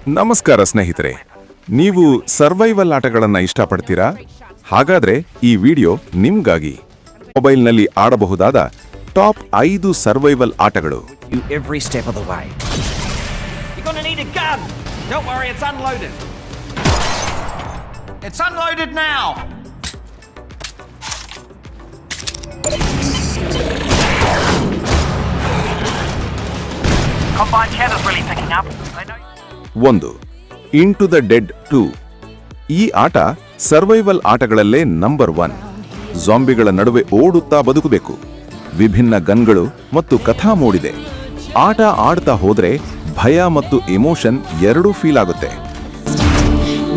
ನಮಸ್ಕಾರ ಸ್ನೇಹಿತರೆ, ನೀವು ಸರ್ವೈವಲ್ ಆಟಗಳನ್ನು ಇಷ್ಟಪಡ್ತೀರಾ? ಹಾಗಾದ್ರೆ ಈ ವಿಡಿಯೋ ನಿಮ್ಗಾಗಿ. ಮೊಬೈಲ್ನಲ್ಲಿ ಆಡಬಹುದಾದ ಟಾಪ್ 5 ಸರ್ವೈವಲ್ ಆಟಗಳು. Every step of the way. You're gonna need a gun. Don't worry, it's unloaded. It's unloaded now. Combined channel's really picking up. I know. 1. Into the dead 2. ಈ ಆಟ survival ಆಟಗಳಲ್ಲೇ number 1. ಜಾಂಬಿಗಳ ನಡುವೆ ಓಡುತ್ತಾ ಬದುಕಬೇಕು. ವಿಭಿನ್ನ ಗನ್ಗಳು ಮತ್ತು ಕಥಾ ಮೂಡಿದೆ. ಆಟ ಆಡ್ತಾ ಹೋದ್ರೆ ಭಯ ಮತ್ತು ಎಮೋಷನ್ ಎರಡೂ ಫೀಲ್ ಆಗುತ್ತೆ.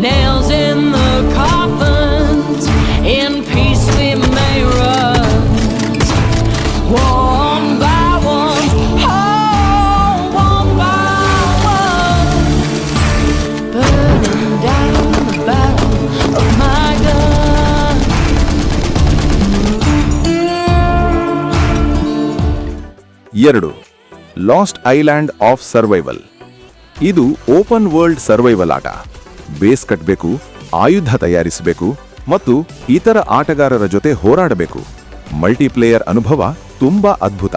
Nails in the coffins, in peace we may rise. One by one, oh, one by one, burning down the battle of my gun. 2. Last island of survival. ಇದು ಓಪನ್ ವರ್ಲ್ಡ್ ಸರ್ವೈವಲ್ ಆಟ. Base ಕಟ್ಟಬೇಕು, ಆಯುಧ ತಯಾರಿಸಬೇಕು ಮತ್ತು ಇತರ ಆಟಗಾರರ ಜೊತೆ ಹೋರಾಡಬೇಕು. Multiplier ಅನುಭವ ತುಂಬಾ ಅದ್ಭುತ.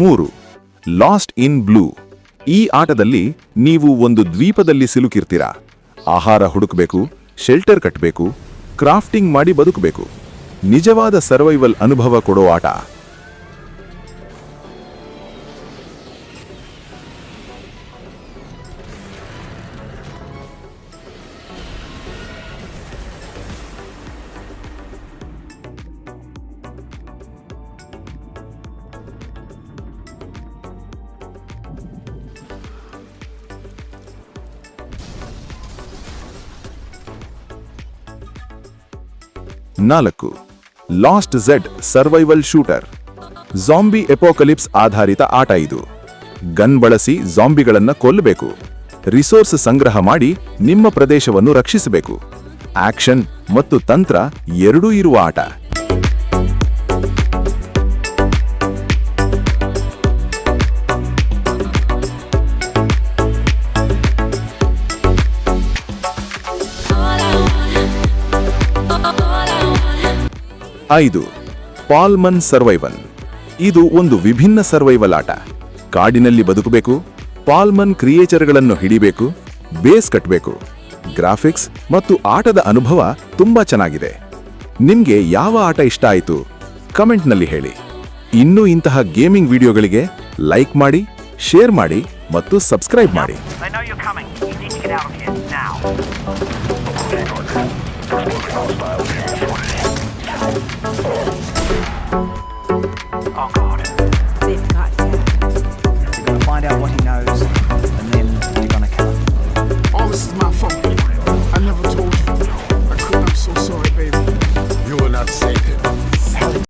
3. Lost in blue. ಈ ಆಟದಲ್ಲಿ ನೀವು ಒಂದು ದ್ವೀಪದಲ್ಲಿ ಸಿಲುಕಿರ್ತೀರಾ. ಆಹಾರ ಹುಡುಕಬೇಕು, ಶೆಲ್ಟರ್ ಕಟ್ಟಬೇಕು, ಕ್ರಾಫ್ಟಿಂಗ್ ಮಾಡಿ ಬದುಕಬೇಕು. ನಿಜವಾದ ಸರ್ವೈವಲ್ ಅನುಭವ ಕೊಡೋ ಆಟ. 4. Last Z survival shooter. Zombie apocalypse ಆಧಾರಿತ ಆಟ ಇದು. ಗನ್ ಬಳಸಿ ಜಾಂಬಿಗಳನ್ನ ಕೊಲ್ಲಬೇಕು. ರಿಸೋರ್ಸ್ ಸಂಗ್ರಹ ಮಾಡಿ ನಿಮ್ಮ ಪ್ರದೇಶವನ್ನು ರಕ್ಷಿಸಬೇಕು. ಆಕ್ಷನ್ ಮತ್ತು ತಂತ್ರ ಎರಡೂ ಇರುವ ಆಟ. 5. ಪಾಲ್ಮನ್ ಸರ್ವೈವಲ್. ಇದು ಒಂದು ವಿಭಿನ್ನ ಸರ್ವೈವಲ್ ಆಟ. ಕಾಡಿನಲ್ಲಿ ಬದುಕಬೇಕು, ಪಾಲ್ಮನ್ ಕ್ರಿಯೇಚರ್ಗಳನ್ನು ಹಿಡಿಬೇಕು, ಬೇಸ್ ಕಟ್ಟಬೇಕು. ಗ್ರಾಫಿಕ್ಸ್ ಮತ್ತು ಆಟದ ಅನುಭವ ತುಂಬಾ ಚೆನ್ನಾಗಿದೆ. ನಿಮ್ಗೆ ಯಾವ ಆಟ ಇಷ್ಟ ಆಯಿತು ಕಮೆಂಟ್ನಲ್ಲಿ ಹೇಳಿ. ಇನ್ನೂ ಇಂತಹ ಗೇಮಿಂಗ್ ವಿಡಿಯೋಗಳಿಗೆ ಲೈಕ್ ಮಾಡಿ, ಶೇರ್ ಮಾಡಿ ಮತ್ತು ಸಬ್ಸ್ಕ್ರೈಬ್ ಮಾಡಿ. Oh God. They've got you. You're gonna find out what he knows, and then you're gonna kill him. All this is my fault.